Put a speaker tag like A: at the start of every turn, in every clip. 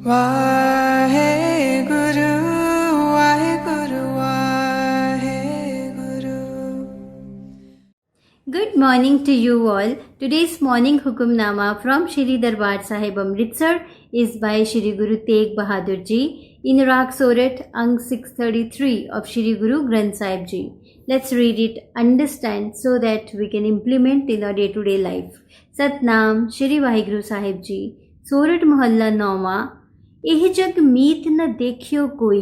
A: Waheguru Waheguru Waheguru.
B: Good morning to you all. Today's morning Hukamnama from Shri Darbar Sahib Amritsar is by Shri Guru Tegh Bahadur Ji in Raag Sorat Ang 633 of Shri Guru Granth Sahib Ji. Let's read it, understand so that we can implement in our day-to-day life. Satnam Shri Vaheguru Sahib Ji. Sorat Mohalla Nauma. एह जग मीत न देखियो कोई.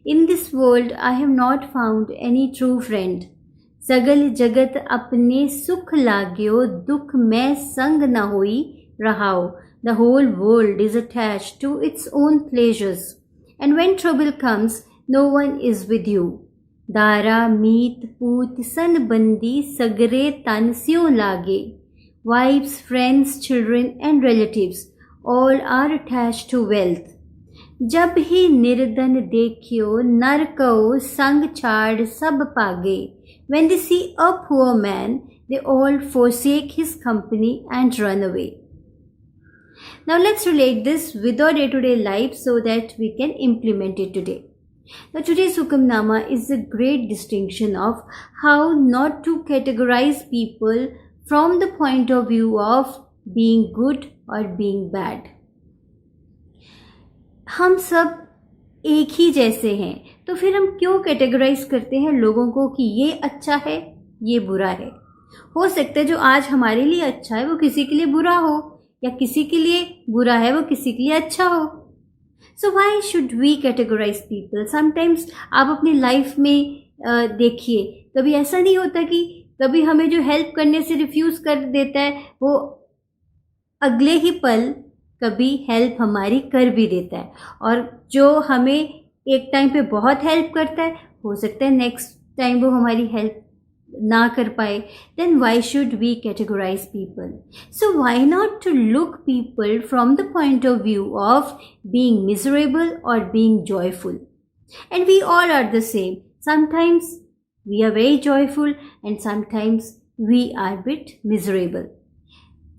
B: In this world I have not found any true friend. सगल जगत अपने सुख लाग्यो, दुख में संग न होई रहाओ. The whole world is attached to its own pleasures, and when trouble comes, no one is with you. Dara मीत पूत सन बंदी सगरे तन स्यों लागे. Wives, friends, children and relatives all are attached to wealth. जब ही निर्धन देखियो नर कहो संग छाड़ सब पागे. When they see a poor man, they all forsake his company and run away. Now let's relate this with our day-to-day life so that we can implement it today. Now today's Hukamnama is a great distinction of how not to categorize people from the point of view of being good or being bad. हम सब एक ही जैसे हैं, तो फिर हम क्यों categorise करते हैं लोगों को कि ये अच्छा है, ये बुरा है. हो सकता है जो आज हमारे लिए अच्छा है वो किसी के लिए बुरा हो, या किसी के लिए बुरा है वो किसी के लिए अच्छा हो. So why should we categorise people. Sometimes आप अपनी लाइफ में देखिए, कभी ऐसा नहीं होता कि कभी हमें जो हेल्प करने से रिफ्यूज़ कर देता है वो अगले ही पल कभी हेल्प हमारी कर भी देता है, और जो हमें एक टाइम पे बहुत हेल्प करता है हो सकता है नेक्स्ट टाइम वो हमारी हेल्प ना कर पाए. Then why should we categorise people. So why not to look people from the point of view of being miserable और being joyful. And we all are the same. Sometimes we are very joyful and sometimes we are bit miserable.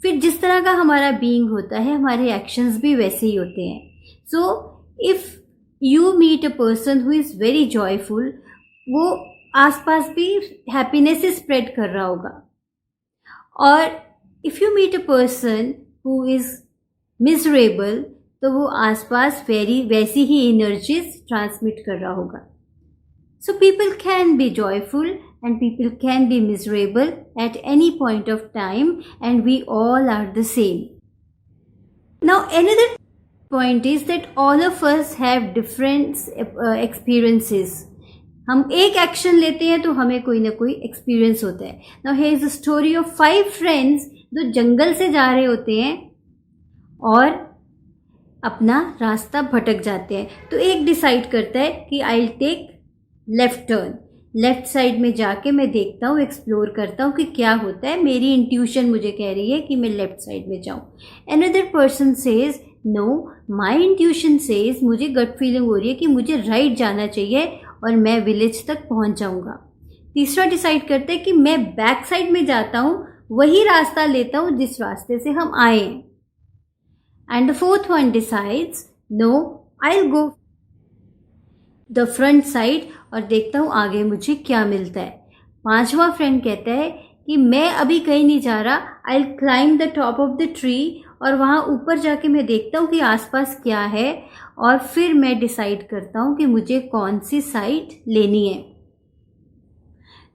B: फिर जिस तरह का हमारा being होता है हमारे actions भी वैसे ही होते हैं. So if you meet a person who is very joyful, वो आसपास भी हैप्पीनेस स्प्रेड कर रहा होगा. और if you meet a person who is miserable, तो वो आसपास वैसी ही एनर्जीज ट्रांसमिट कर रहा होगा. So people can be joyful and people can be miserable at any point of time, and we all are the same. Now another point is that all of us have different experiences. हम एक action लेते हैं तो हमें कोई ना कोई experience होता है. Now here is a story of 5 friends जो जंगल से जा रहे होते हैं और अपना रास्ता भटक जाते हैं. तो एक डिसाइड करता है कि I'll take left turn. Left side में जाके मैं देखता हूँ, एक्सप्लोर करता हूँ कि क्या होता है. मेरी इंट्यूशन मुझे कह रही है कि मैं लेफ़्ट साइड में जाऊँ. अनदर पर्सन सेज नो, माई इंट्यूशन सेज, मुझे गट फीलिंग हो रही है कि मुझे राइट जाना चाहिए और मैं विलेज तक पहुँच जाऊँगा. तीसरा डिसाइड करता है कि मैं बैक साइड में जाता हूँ, वही रास्ता लेता हूँ जिस रास्ते से हम आए हैं. And the fourth one decides no, I will go the front side और देखता हूँ आगे मुझे क्या मिलता है. 5वां फ्रेंड कहता है कि मैं अभी कहीं नहीं जा रहा, I will climb the top of the tree, और वहाँ ऊपर जाके मैं देखता हूँ कि आसपास क्या है, और फिर मैं डिसाइड करता हूँ कि मुझे कौन सी साइड लेनी है.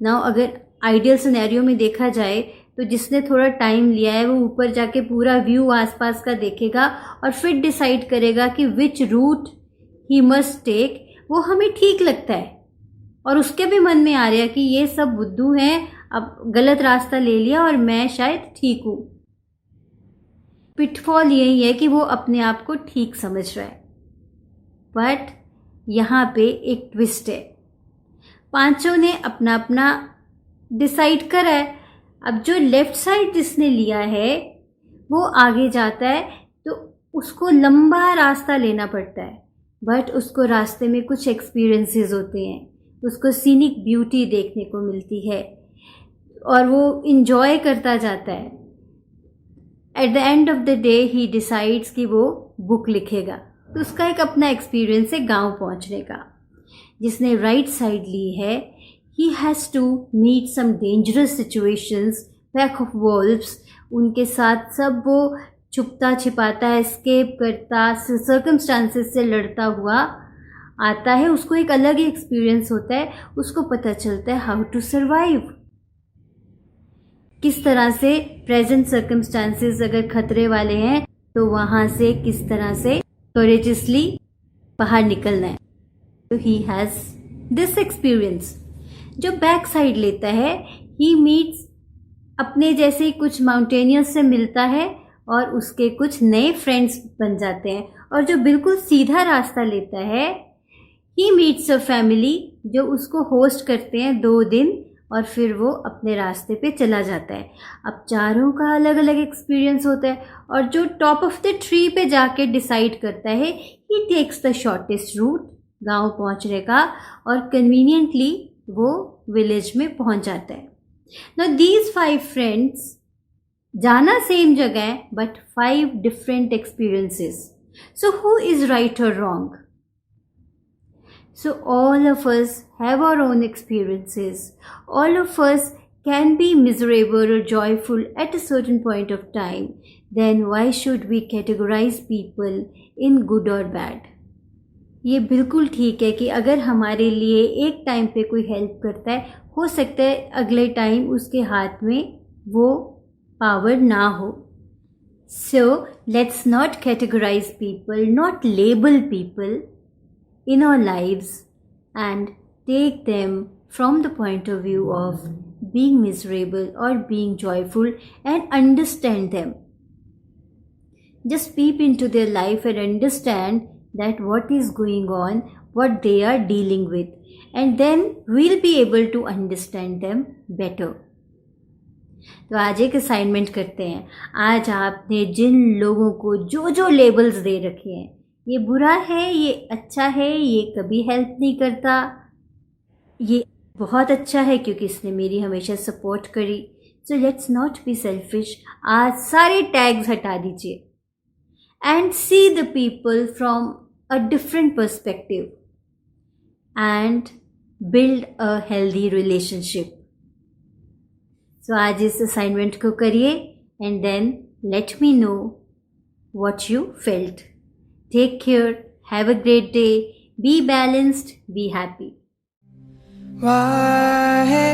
B: नाउ अगर आइडियल सिनेरियो में देखा जाए तो जिसने थोड़ा टाइम लिया है वो ऊपर जाके पूरा व्यू आसपास का देखेगा और फिर डिसाइड करेगा कि which route he must take. वो हमें ठीक लगता है और उसके भी मन में आ रहा है कि ये सब बुद्धू हैं, अब गलत रास्ता ले लिया और मैं शायद ठीक हूँ. पिटफॉल यही है कि वो अपने आप को ठीक समझ रहा है. बट यहाँ पे एक ट्विस्ट है. 5 ने अपना अपना डिसाइड करा है. अब जो लेफ़्ट साइड जिसने लिया है वो आगे जाता है तो उसको लंबा रास्ता लेना पड़ता है. बट उसको रास्ते में कुछ एक्सपीरियंसेस होते हैं, उसको सीनिक ब्यूटी देखने को मिलती है और वो इन्जॉय करता जाता है. At the end of the day he decides कि वो बुक लिखेगा. तो उसका एक अपना एक्सपीरियंस है गांव पहुंचने का। जिसने राइट साइड ली है, he has to meet some dangerous situations, pack of wolves, उनके साथ सब वो छुपता छिपाता है, एस्केप करता, सर्कमस्टांसेस से लड़ता हुआ आता है। उसको एक अलग ही एक्सपीरियंस होता है, उसको पता चलता है हाउ टू सर्वाइव, किस तरह से प्रेजेंट सर्कमस्टांसेस अगर खतरे वाले हैं तो वहाँ से किस तरह से करेजियसली बाहर निकलना है। तो ही हैज़ दिस एक्सपीरियंस। जो बैक साइड लेता है, ही मीट्स अपने जैसे ही कुछ माउंटेनियर्स से मिलता है और उसके कुछ नए फ्रेंड्स बन जाते हैं। और जो बिल्कुल सीधा रास्ता लेता है, ही मीट्स अ फैमिली जो उसको होस्ट करते हैं 2 दिन और फिर वो अपने रास्ते पे चला जाता है। अब चारों का अलग अलग एक्सपीरियंस होता है और जो टॉप ऑफ द ट्री पे जाके डिसाइड करता है, ही टेक्स द शॉर्टेस्ट रूट गांव पहुंचने का और कन्वीनियंटली वो विलेज में पहुंच जाता है। नाउ दीज 5 फ्रेंड्स जाना सेम जगह but 5 different experiences. So who is right और wrong? So all of us have our own experiences. All of us can be miserable or joyful at a certain point of time. Then why should we categorize people in good or bad? ये बिल्कुल ठीक है कि अगर हमारे लिए एक time पे कोई हेल्प करता है, हो सकता है अगले टाइम उसके हाथ में वो पावर ना हो। So let's not categorize people, not label people in our lives and take them from the point of view of being miserable or being joyful and understand them. Just peep into their life and understand that what is going on, what they are dealing with, and then we'll be able to understand them better. तो आज एक assignment करते हैं। आज आपने जिन लोगों को जो जो लेबल्स दे रखे हैं, ये बुरा है, ये अच्छा है, ये कभी हेल्प नहीं करता, ये बहुत अच्छा है क्योंकि इसने मेरी हमेशा सपोर्ट करी। So let's not be selfish. आज सारे टैग्स हटा दीजिए and see the people from a different perspective and build a healthy relationship. So आज इस असाइनमेंट को करिए and then let me know what you felt. Take care. Have a great day. Be balanced. Be happy.
A: Waheguru.